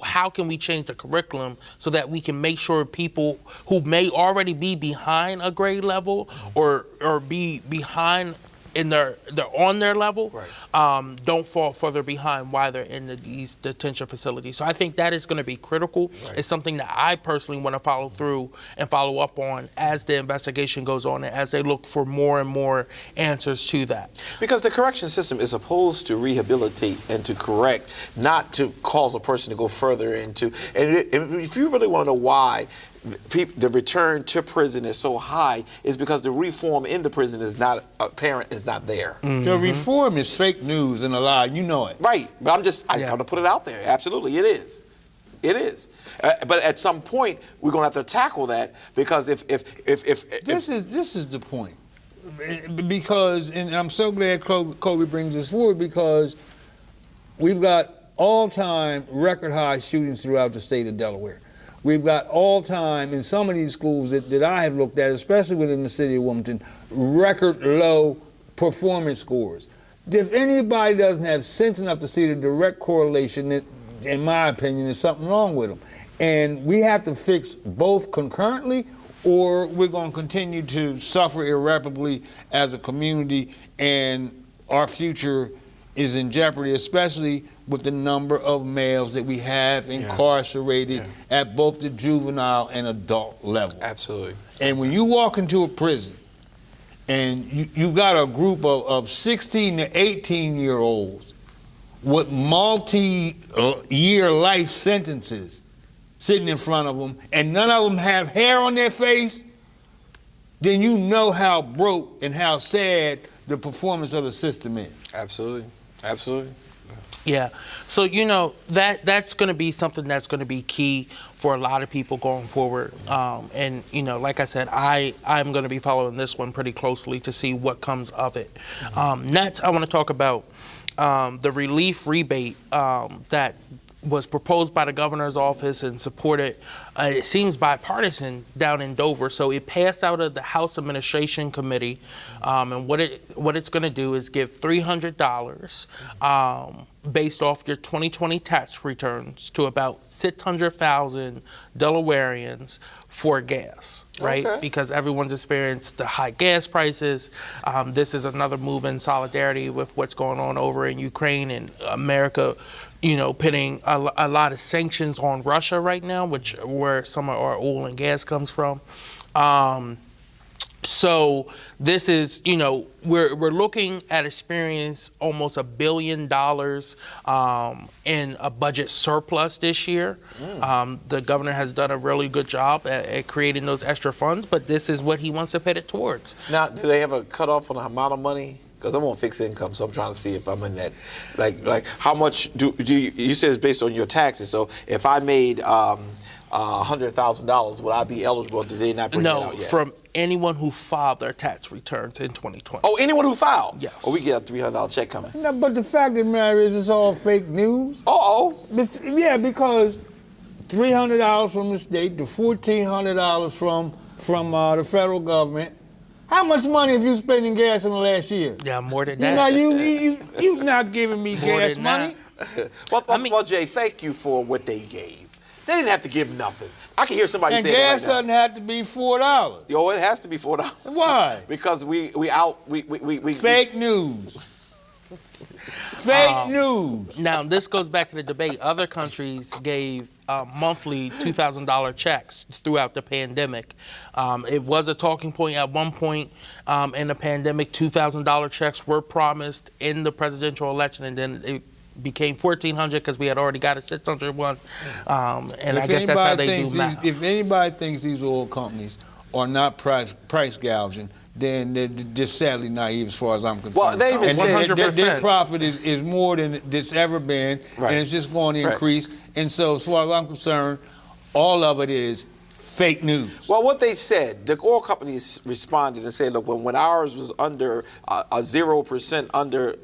how can we change the curriculum so that we can make sure people who may already be behind a grade level or be behind they're on their level, right, don't fall further behind while they're in these detention facilities. So I think that is going to be critical. Right. It's something that I personally want to follow through and follow up on as the investigation goes on and as they look for more and more answers to that. Because the correction system is supposed to rehabilitate and to correct, not to cause a person to go further into. And if you really want to know why the return to prison is so high, is because the reform in the prison is not apparent, is not there. The reform is fake news and a lie. You know it. Right. But I got to put it out there. Absolutely, it is. It is. But at some point, we're going to have to tackle that, because if this is the point. Because, and I'm so glad Kobe brings this forward, because we've got all-time record-high shootings throughout the state of Delaware. We've got all-time, in some of these schools that I have looked at, especially within the city of Wilmington, record low performance scores. If anybody doesn't have sense enough to see the direct correlation, in my opinion, there's something wrong with them. and we have to fix both concurrently, or we're going to continue to suffer irreparably as a community, and our future is in jeopardy, especially with the number of males that we have incarcerated at both the juvenile and adult level. Absolutely. And when you walk into a prison and you got a group of 16 to 18-year-olds with multi-year life sentences sitting in front of them, and none of them have hair on their face, then you know how broke and how sad the performance of the system is. Absolutely. Absolutely. Yeah. So, you know, that's going to be something that's going to be key for a lot of people going forward. And, you know, like I said, I'm going to be following this one pretty closely to see what comes of it. Next, I want to talk about the relief rebate that was proposed by the governor's office and supported, it seems bipartisan, down in Dover. So it passed out of the House Administration Committee, and what it's going to do is give $300 based off your 2020 tax returns to about 600,000 Delawareans for gas, right? Okay. Because everyone's experienced the high gas prices. This is another move in solidarity with what's going on over in Ukraine and America, you know, putting a lot of sanctions on Russia right now, where some of our oil and gas comes from. So this is, you know, we're looking at experience almost $1 billion in a budget surplus this year. The governor has done a really good job at creating those extra funds, but this is what he wants to put it towards. Now, do they have a cutoff on the amount of money? Because I'm on fixed income, so I'm trying to see if I'm in that. Like how much do you said it's based on your taxes? So if I made $100,000, would I be eligible? Did they not bring that out yet? No, from anyone who filed their tax returns in 2020. Oh, anyone who filed? Yes. Oh, we get a $300 check coming. No, but the fact of the matter is, it's all fake news. Uh-oh. Yeah, because $300 from the state to $1,400 from the federal government. How much money have you spent in gas in the last year? Yeah, more than You that. know, you not giving me More gas than money. Well, Jay, thank you for what they gave. They didn't have to give nothing. I can hear somebody And saying gas that right doesn't have to be $4. now. Yo, it has to be $4. Why? Because we Fake news. Fake news. Now, this goes back to the debate. Other countries gave monthly $2,000 checks throughout the pandemic. It was a talking point at one point in the pandemic. $2,000 checks were promised in the presidential election, and then it became $1,400 because we had already got a $600 one. And I guess that's how they do math. If anybody thinks these oil companies are not price gouging, then they're just sadly naive as far as I'm concerned. Well, they even and said- their profit is more than it's ever been, Right. and it's just going to Right. increase. And so, as far as I'm concerned, all of it is fake news. Well, what they said, the oil companies responded and said, look, when ours was under a 0% under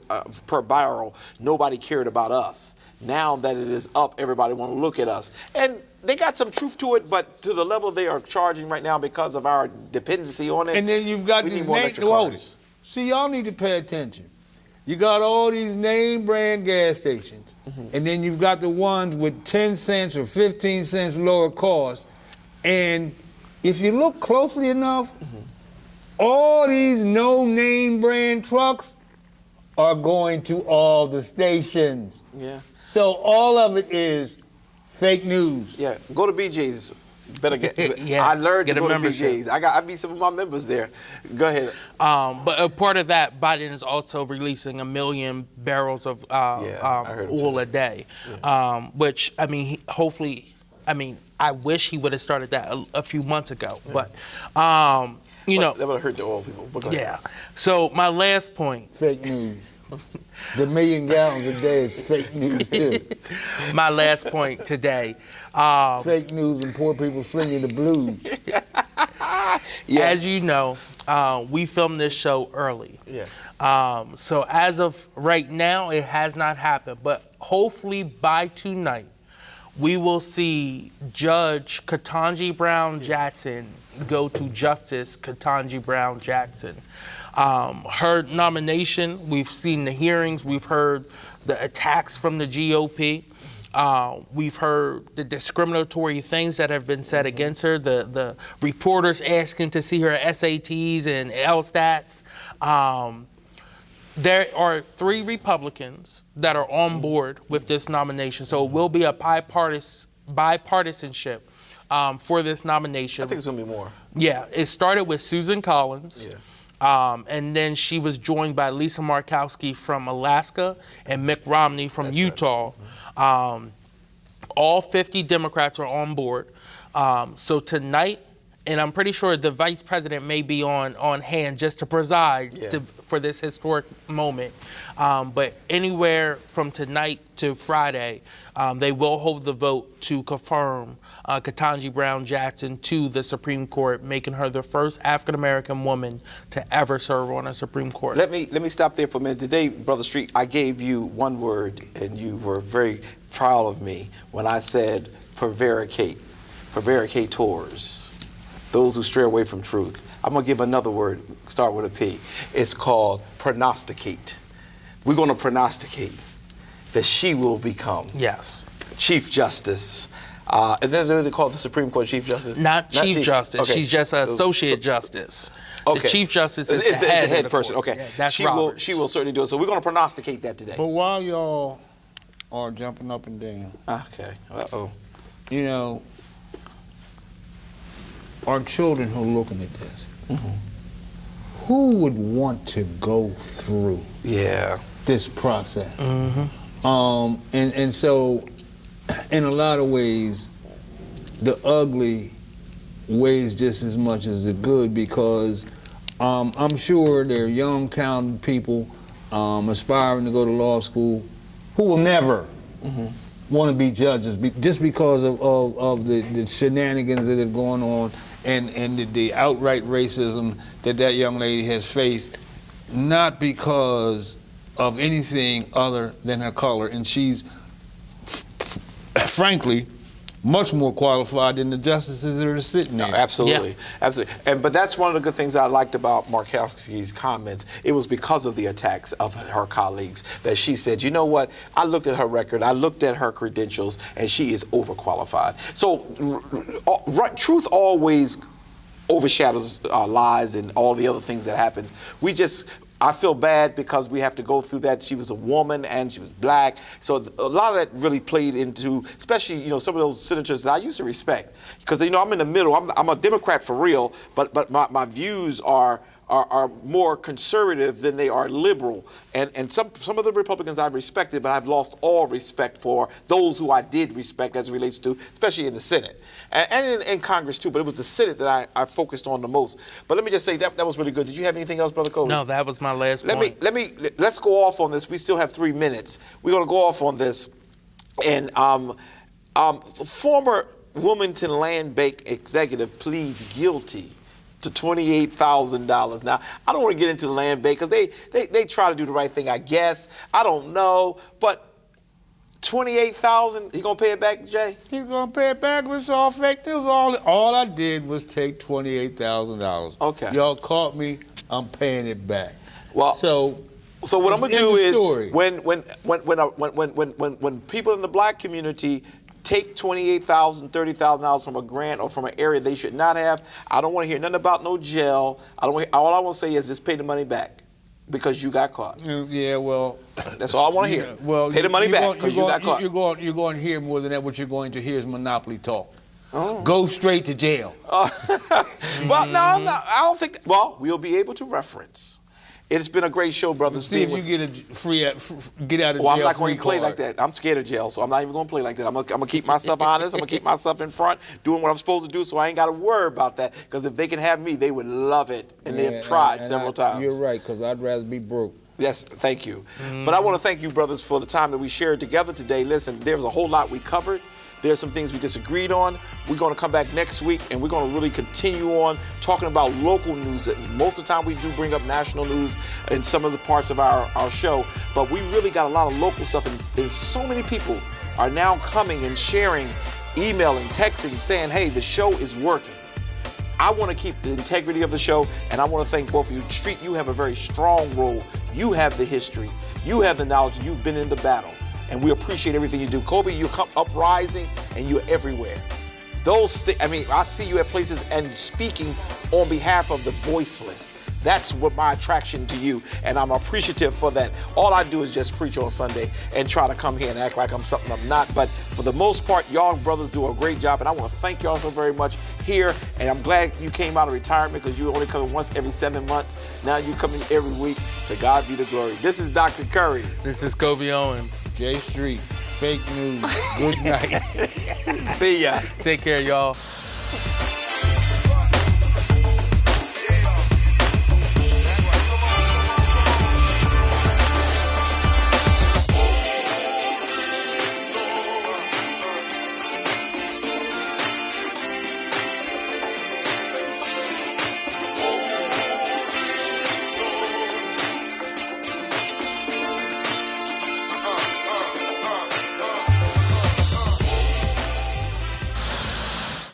per barrel, nobody cared about us. Now that it is up, everybody want to look at us. And they got some truth to it, but to the level they are charging right now because of our dependency on it. And then you've got we these need more name. electric Hold cars. it. See, y'all need to pay attention. You got all these name brand gas stations, and then you've got the ones with 10 cents or 15 cents lower cost. And if you look closely enough, all these no name brand trucks are going to all the stations. Yeah. So all of it is fake news. Yeah, go to BJ's. Better get. Yeah, I learned get to a go to membership. BJ's. I meet some of my members there. Go ahead. But a part of that, Biden is also releasing 1 million barrels of I heard him say oil a that. day, which, I mean, hopefully, I mean, I wish he would have started that a few months ago. But, you know. That would have hurt the oil people. But go ahead. Yeah. So my last point. Fake news. The 1 million gallons a day is fake news too. My last point today. Fake news and poor people singing the blues. Yeah. As you know, we filmed this show early. Yeah. So as of right now, it has not happened. But hopefully by tonight, we will see Judge Ketanji Brown Jackson go to Justice Ketanji Brown Jackson. Her nomination, we've seen the hearings, we've heard the attacks from the GOP. We've heard the discriminatory things that have been said against her, the reporters asking to see her SATs and LSATs. There are 3 Republicans that are on board with this nomination, so it will be a bipartisanship for this nomination. I think it's going to be more. Yeah, it started with Susan Collins. Yeah. And then she was joined by Lisa Murkowski from Alaska and Mitt Romney from Utah. Right. All 50 Democrats are on board. So tonight, and I'm pretty sure the vice president may be on hand just to preside for this historic moment. But anywhere from tonight to Friday, they will hold the vote to confirm Ketanji Brown Jackson to the Supreme Court, making her the first African-American woman to ever serve on a Supreme Court. Let me stop there for a minute. Today, Brother Street, I gave you one word, and you were very proud of me when I said prevaricators, those who stray away from truth. I'm going to give another word, start with a P. It's called prognosticate. We're going to prognosticate that she will become Chief Justice. And then they call the Supreme Court Chief Justice? Not Chief Justice. Okay. She's just an Associate Justice. Okay. The Chief Justice is the head person. Court. Okay. Yeah, that's she will certainly do it. So we're going to prognosticate that today. But while y'all are jumping up and down, Okay. Uh-oh. you know, our children who are looking at this, who would want to go through this process? And so, in a lot of ways, the ugly weighs just as much as the good, because I'm sure there are young, talented people aspiring to go to law school who will never want to be judges just because of the shenanigans that have gone on and the outright racism that young lady has faced, not because of anything other than her color. And she's, frankly, much more qualified than the justices that are sitting there. No, absolutely, absolutely. But that's one of the good things I liked about Murkowski's comments. It was because of the attacks of her colleagues that she said, you know what, I looked at her record, I looked at her credentials, and she is overqualified. So truth always overshadows lies and all the other things that happens. I feel bad because we have to go through that. She was a woman and she was black. So a lot of that really played into, especially, some of those senators that I used to respect. Because, I'm in the middle. I'm a Democrat for real, but my views are more conservative than they are liberal. And some of the Republicans I've respected, but I've lost all respect for those who I did respect as it relates to, especially in the Senate. And in Congress too, but it was the Senate that I focused on the most. But let me just say that was really good. Did you have anything else, Brother Kobe? No, that was my last point. Let's go off on this. We still have 3 minutes. We're going to go off on this. And former Wilmington Land Bank executive pleads guilty to $28,000. Now, I don't want to get into the land bank because they try to do the right thing, I guess. I don't know, but $28,000, he gonna pay it back, Jay? He's gonna pay it back. It was all fake. It was all I did was take $28,000. Okay. Y'all caught me. I'm paying it back. Well, so what I'm gonna do is story. when people in the black community take $28,000, $30,000 from a grant or from an area they should not have, I don't want to hear nothing about no jail. All I want to say is just pay the money back because you got caught. Yeah, well, that's all I want to hear. Well, pay the money back because you got caught. You're going to hear more than that. What you're going to hear is monopoly talk. Oh. Go straight to jail. Well, no, I don't think. Well, we'll be able to reference. It's been a great show, brothers. See if you get a get out of jail. Well, I'm not going to play like that. I'm scared of jail, so I'm not even going to play like that. I'm going to keep myself honest. I'm going to keep myself in front, doing what I'm supposed to do, so I ain't got to worry about that. Because if they can have me, they would love it, and they've tried several times. You're right, because I'd rather be broke. Yes, thank you. But I want to thank you, brothers, for the time that we shared together today. Listen, there was a whole lot we covered. There's some things we disagreed on. We're going to come back next week, and we're going to really continue on talking about local news. Most of the time, we do bring up national news in some of the parts of our show, but we really got a lot of local stuff, and so many people are now coming and sharing, emailing, texting, saying, hey, the show is working. I want to keep the integrity of the show, and I want to thank both of you. Street, you have a very strong role. You have the history. You have the knowledge. You've been in the battle. and we appreciate everything you do. Kobe, you come uprising, and you're everywhere. I see you at places and speaking on behalf of the voiceless. That's what my attraction to you, and I'm appreciative for that. All I do is just preach on Sunday and try to come here and act like I'm something I'm not. But for the most part, y'all brothers do a great job, and I want to thank y'all so very much here. And I'm glad you came out of retirement because you only come once every 7 months. Now you come in every week. To God be the glory. This is Dr. Curry. This is Kobe Owens. J Street, fake news. Good night. See ya. Take care, y'all.